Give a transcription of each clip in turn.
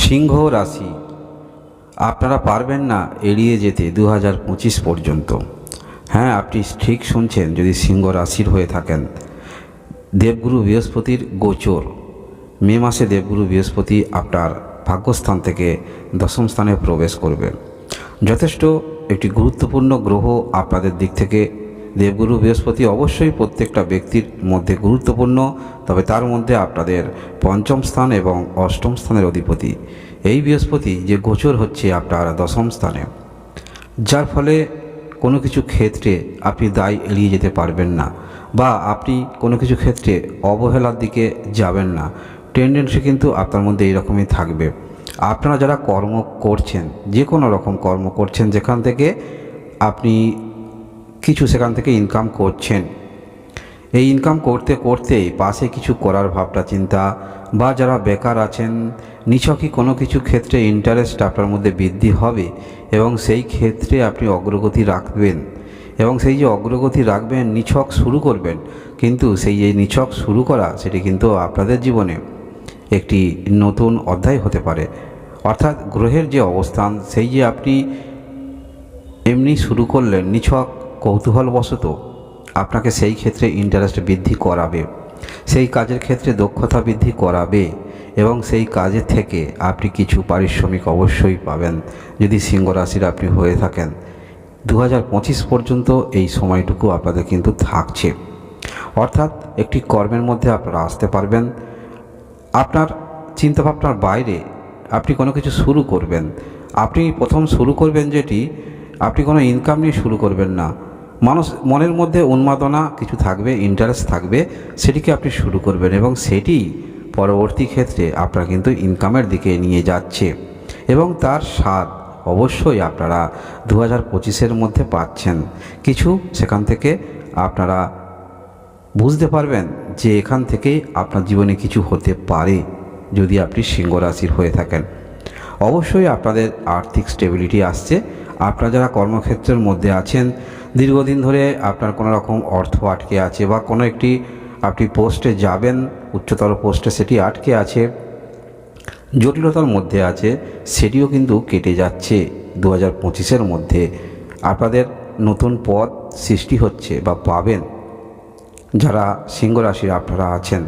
সিংহ রাশি, আপনারা পারবেন না এড়িয়ে যেতে 2025 পর্যন্ত। হ্যাঁ, আপনি ঠিক শুনছেন। যদি সিংহ রাশির হয়ে থাকেন, দেবগুরু বৃহস্পতির গোচর, মে মাসে দেবগুরু বৃহস্পতি আপনার ভাগ্যস্থান থেকে দশম স্থানে প্রবেশ করবে। যথেষ্ট একটি গুরুত্বপূর্ণ গ্রহ আপনাদের দিক থেকে। দেবগুরু বৃহস্পতি অবশ্যই প্রত্যেকটা ব্যক্তির মধ্যে গুরুত্বপূর্ণ, তবে তার মধ্যে আপনাদের পঞ্চম স্থান এবং অষ্টম স্থানের অধিপতি। এই বৃহস্পতি যে গোচর হচ্ছে আপনার দশম স্থানে, যার ফলে কোনো কিছু ক্ষেত্রে আপনি দায় এড়িয়ে যেতে পারবেন না, বা আপনি কোনো কিছু ক্ষেত্রে অবহেলার দিকে যাবেন না। টেন্ডেন্সি কিন্তু আপনার মধ্যে এইরকমই থাকবে। আপনারা যারা কর্ম করছেন, যে কোনো রকম কর্ম করছেন, যেখান থেকে আপনি কিছু সেখান থেকে ইনকাম করছেন, এই ইনকাম করতে করতেই পাশে কিছু করার ভাবনা চিন্তা, বা যারা বেকার আছেন, নিছকই কোনো কিছু ক্ষেত্রে ইন্টারেস্ট আপনার মধ্যে বৃদ্ধি হবে এবং সেই ক্ষেত্রে আপনি অগ্রগতি রাখবেন। এবং সেই যে অগ্রগতি রাখবেন, নিছক শুরু করবেন, কিন্তু সেই যে নিছক শুরু করা, সেটি কিন্তু আপনাদের জীবনে একটি নতুন অধ্যায় হতে পারে। অর্থাৎ গ্রহের যে অবস্থান, সেই যে আপনি এমনি শুরু করলেন নিছক কৌতূহলবশত, আপনাকে সেই ক্ষেত্রে ইন্টারেস্ট বৃদ্ধি করাবে, সেই কাজের ক্ষেত্রে দক্ষতা বৃদ্ধি করাবে, এবং সেই কাজের থেকে আপনি কিছু পারিশ্রমিক অবশ্যই পাবেন যদি সিংহ রাশির আপনি হয়ে থাকেন। 2025 পর্যন্ত এই সময়টুকু আপনাদের কিন্তু থাকছে। অর্থাৎ একটি কর্মের মধ্যে আপনারা আসতে পারবেন। আপনার চিন্তাভাবনার বাইরে আপনি কোনো কিছু শুরু করবেন। আপনি প্রথম শুরু করবেন যেটি, আপনি কোনো ইনকাম নিয়ে শুরু করবেন না। মনের মধ্যে উন্মাদনা কিছু থাকবে, ইন্টারেস্ট থাকবে, সেটিকে আপনি শুরু করবেন, এবং সেটি পরবর্তী ক্ষেত্রে আপনার কিন্তু ইনকামের দিকে নিয়ে যাচ্ছে, এবং তার স্বাদ অবশ্যই আপনারা 2025-এর মধ্যে পাচ্ছেন। কিছু সেখান থেকে আপনারা বুঝতে পারবেন যে এখান থেকেই আপনার জীবনে কিছু হতে পারে যদি আপনি সিংহ রাশির হয়ে থাকেন। অবশ্যই আপনাদের আর্থিক স্টেবিলিটি আসছে। আপনারা যারা কর্মক্ষেত্রের মধ্যে আছেন, দীর্ঘদিন ধরে আপনার কোনো রকম অর্থ আটকে আছে, বা কোনো একটি আপনি পোস্টে যাবেন, উচ্চতর পোস্টে, সেটি আটকে আছে, জটিলতার মধ্যে আছে, সেটিও কিন্তু কেটে যাচ্ছে 2025-এর মধ্যে। আপনাদের নতুন পদ সৃষ্টি হচ্ছে বা পাবেন যারা সিংহ রাশির আপনারা আছেন,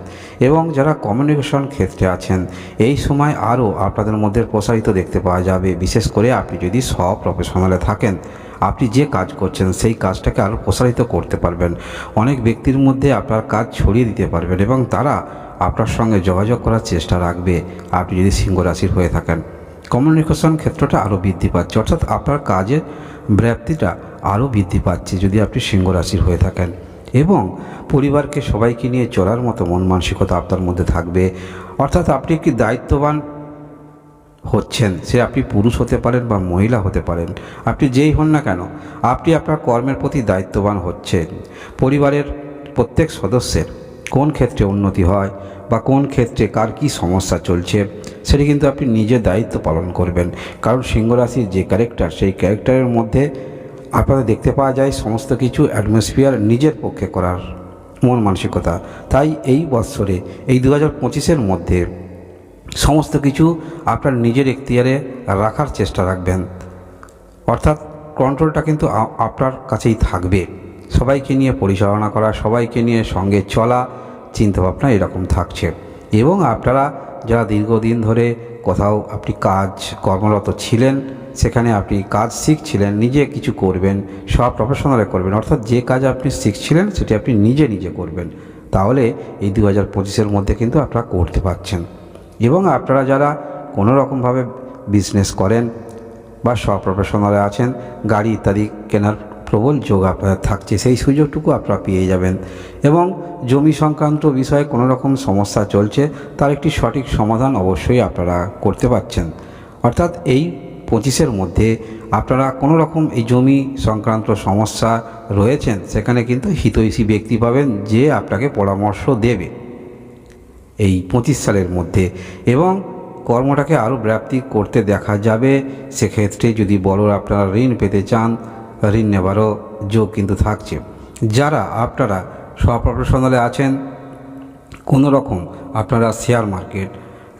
এবং যারা কমিউনিকেশন ক্ষেত্রে আছেন, এই সময় আরও আপনাদের মধ্যে প্রসারিত দেখতে পাওয়া যাবে। বিশেষ করে আপনি যদি প্রফেশনালে থাকেন, আপনি যে কাজ করছেন সেই কাজটাকে আরও প্রসারিত করতে পারবেন। অনেক ব্যক্তির মধ্যে আপনার কাজ ছড়িয়ে দিতে পারবেন, এবং তারা আপনার সঙ্গে যোগাযোগ করার চেষ্টা রাখবে আপনি যদি সিংহ রাশির হয়ে থাকেন। কমিউনিকেশন ক্ষেত্রটা আরও বৃদ্ধি পাচ্ছে, অর্থাৎ আপনার কাজের ব্যাপ্তিটা আরও বৃদ্ধি পাচ্ছে যদি আপনি সিংহ রাশির হয়ে থাকেন। এবং পরিবারকে সবাইকে নিয়ে চলার মতো মন মানসিকতা আপনার মধ্যে থাকবে। অর্থাৎ আপনি একটি দায়িত্ববান হচ্ছেন, সে আপনি পুরুষ হতে পারেন বা মহিলা হতে পারেন, আপনি যেই হন না কেন, আপনি আপনার কর্মের প্রতি দায়িত্ববান হচ্ছেন। পরিবারের প্রত্যেক সদস্যের কোন ক্ষেত্রে উন্নতি হয় বা কোন ক্ষেত্রে কার কী সমস্যা চলছে, সেটি কিন্তু আপনি নিজের দায়িত্ব পালন করবেন। কারণ সিংহ রাশির যে ক্যারেক্টার, সেই ক্যারেক্টারের মধ্যে আপনাদের দেখতে পাওয়া যায় সমস্ত কিছু অ্যাটমসফিয়ার নিজের পক্ষে করার মন মানসিকতা। তাই এই বৎসরে, এই 2025-এর মধ্যে সমস্ত কিছু আপনার নিজের এখতিয়ারে রাখার চেষ্টা রাখবেন। অর্থাৎ কন্ট্রোলটা কিন্তু আপনার কাছেই থাকবে। সবাইকে নিয়ে পরিচালনা করা, সবাইকে নিয়ে সঙ্গে চলা, চিন্তাভাবনা এরকম থাকছে। এবং আপনারা যারা দীর্ঘদিন ধরে কোথাও আপনি কর্মরত ছিলেন, সেখানে আপনি কাজ শিখছিলেন, নিজে কিছু করবেন, সব প্রফেশনালে করবেন, অর্থাৎ যে কাজ আপনি শিখছিলেন সেটি আপনি নিজে নিজে করবেন, তাহলে এই 2025-এর মধ্যে কিন্তু আপনারা করতে পারছেন। এবং আপনারা যারা কোনো রকমভাবে বিজনেস করেন বা সব প্রফেশনালে আছেন, গাড়ি ইত্যাদি কেনার প্রবল যোগ আপনাদের থাকছে, সেই সুযোগটুকু আপনারা পেয়ে যাবেন। এবং জমি সংক্রান্ত বিষয়ে কোনো রকম সমস্যা চলছে, তার একটি সঠিক সমাধান অবশ্যই আপনারা করতে পারছেন। অর্থাৎ এই 25-এর মধ্যে আপনারা কোনো রকম এই জমি সংক্রান্ত সমস্যা রয়েছেন, সেখানে কিন্তু হিতৈষী ব্যক্তি পাবেন যে আপনাকে পরামর্শ দেবে এই 25 সালের মধ্যে। এবং কর্মটাকে আরও ব্যাপ্তি করতে দেখা যাবে। সেক্ষেত্রে যদি বড় আপনারা ঋণ পেতে চান, ঋণ নেবারও যোগ কিন্তু থাকছে। যারা আপনারা প্রফেশনালে আছেন, কোনো রকম আপনারা share market,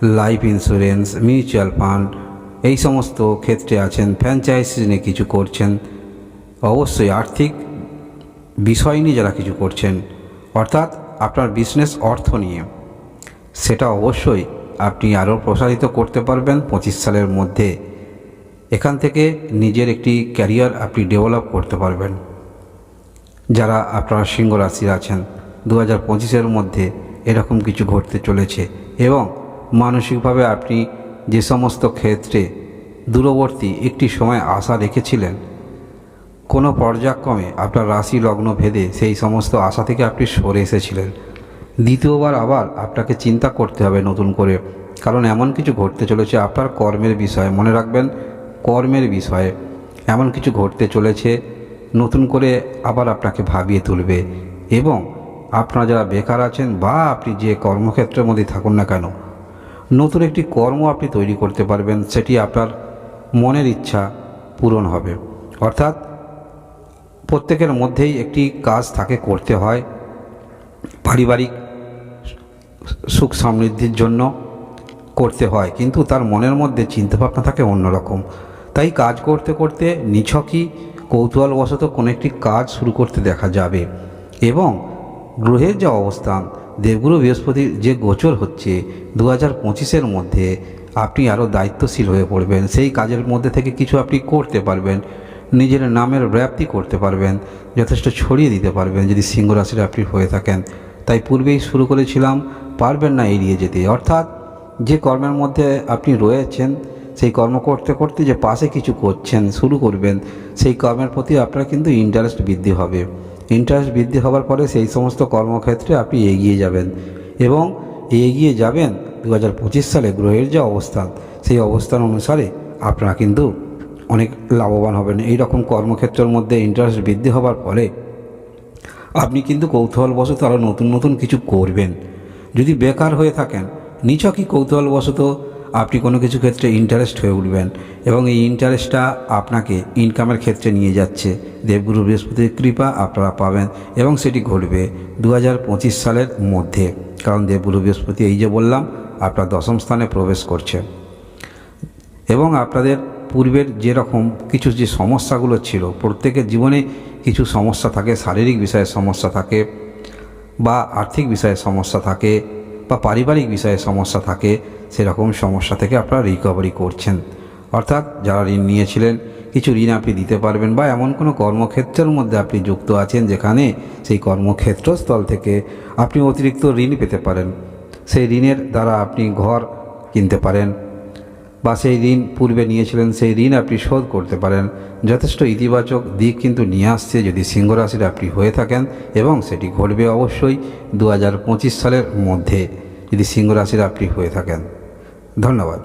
life insurance, mutual fund এই সমস্ত ক্ষেত্রে আছেন, ফ্র্যাঞ্চাইজি নিয়ে কিছু করছেন, অবশ্যই আর্থিক বিষয় নিয়ে যারা কিছু করছেন, অর্থাৎ আপনার বিজনেস অর্থ নিয়ে, সেটা অবশ্যই আপনি আরও প্রসারিত করতে পারবেন 25 সালের মধ্যে। এখান থেকে নিজের একটি ক্যারিয়ার আপনি ডেভেলপ করতে পারবেন। যারা আপনারা সিংহ রাশির আছেন 2025-এর মধ্যে এরকম কিছু ঘটতে চলেছে এবং মানসিকভাবে আপনি যে সমস্ত ক্ষেত্রে দূরবর্তী একটি সময় আশা রেখেছিলেন, কোনো পর্যায়ক্রমে আপনার রাশি লগ্ন ভেদে সেই সমস্ত আশা থেকে আপনি সরে এসেছিলেন। দ্বিতীয়বার আবার আপনাকে চিন্তা করতে হবে নতুন করে, কারণ এমন কিছু ঘটতে চলেছে আপনার কর্মের বিষয়ে। মনে রাখবেন, কর্মের বিষয়ে এমন কিছু ঘটতে চলেছে নতুন করে আবার আপনাকে ভাবিয়ে তুলবে। এবং আপনারা যারা বেকার আছেন বা আপনি যে কর্মক্ষেত্রের মধ্যে থাকুন না কেন, নতুন একটি কর্ম আপনি তৈরি করতে পারবেন, সেটি আপনার মনের ইচ্ছা পূরণ হবে। অর্থাৎ প্রত্যেকের মধ্যেই একটি কাজ থাকে, করতে হয়, পারিবারিক সুখ সমৃদ্ধির জন্য করতে হয়, কিন্তু তার মনের মধ্যে চিন্তাভাবনা থাকে অন্যরকম। তাই কাজ করতে করতে নিছকই কৌতূহলবশত কোনো একটি কাজ শুরু করতে দেখা যাবে। এবং গ্রহের যে অবস্থান, দেবগুরু বৃহস্পতির যে গোচর হচ্ছে 2025-এর মধ্যে, আপনি আরও দায়িত্বশীল হয়ে পড়বেন। সেই কাজের মধ্যে থেকে কিছু আপনি করতে পারবেন, নিজের নামের ব্যাপ্তি করতে পারবেন, যথেষ্ট ছড়িয়ে দিতে পারবেন যদি সিংহ রাশির আপনি হয়ে থাকেন। তাই পূর্বেই শুরু করেছিলাম, পারবেন না এড়িয়ে যেতে। অর্থাৎ যে কর্মের মধ্যে আপনি রয়েছেন, সেই কর্ম করতে করতে যে পাশে কিছু করছেন, শুরু করবেন, সেই কর্মের প্রতি আপনার কিন্তু ইন্টারেস্ট বৃদ্ধি হবে। ইন্টারেস্ট বৃদ্ধি হওয়ার পরে সেই সমস্ত কর্মক্ষেত্রে আপনি এগিয়ে যাবেন এবং এগিয়ে যাবেন 2025 সালে গ্রহের যে অবস্থান, সেই অবস্থান অনুসারে আপনারা কিন্তু অনেক লাভবান হবেন। এই রকম কর্মক্ষেত্রের মধ্যে ইন্টারেস্ট বৃদ্ধি হওয়ার ফলে আপনি কিন্তু কৌতূহলবশত আরও নতুন নতুন কিছু করবেন। যদি বেকার হয়ে থাকেন, নিছকই কৌতূহলবশত আপনি কোনো কিছু ক্ষেত্রে ইন্টারেস্ট হয়ে উঠবেন এবং এই ইন্টারেস্টটা আপনাকে ইনকামের ক্ষেত্রে নিয়ে যাচ্ছে। দেবগুরু বৃহস্পতির কৃপা আপনারা পাবেন এবং সেটি ঘটবে 2025 সালের মধ্যে। কারণ দেবগুরু বৃহস্পতি, এই যে বললাম, আপনার দশম স্থানে প্রবেশ করছে এবং আপনাদের পূর্বের যেরকম কিছু যে সমস্যাগুলো ছিল, প্রত্যেকের জীবনে কিছু সমস্যা থাকে, শারীরিক বিষয়ে সমস্যা থাকে বা আর্থিক বিষয়ে সমস্যা থাকে বা পারিবারিক বিষয়ে সমস্যা থাকে, সেরকম সমস্যা থেকে আপনারা রিকভারি করছেন। অর্থাৎ যারা ঋণ নিয়েছিলেন, কিছু ঋণ আপনি দিতে পারবেন বা এমন কোনো কর্মক্ষেত্রের মধ্যে আপনি যুক্ত আছেন যেখানে সেই কর্মক্ষেত্রস্থল থেকে আপনি অতিরিক্ত ঋণ পেতে পারেন। সেই ঋণের দ্বারা আপনি ঘর কিনতে পারেন বা সেই ঋণ পূর্বে নিয়েছিলেন, সেই ঋণ আপনি শোধ করতে পারেন। যথেষ্ট ইতিবাচক দিক কিন্তু নিয়ে আসছে যদি সিংহ রাশির আপনি হয়ে থাকেন এবং সেটি ঘটবে অবশ্যই 2025 সালের মধ্যে যদি সিংহ রাশির আপনি হয়ে থাকেন। ধন্যবাদ।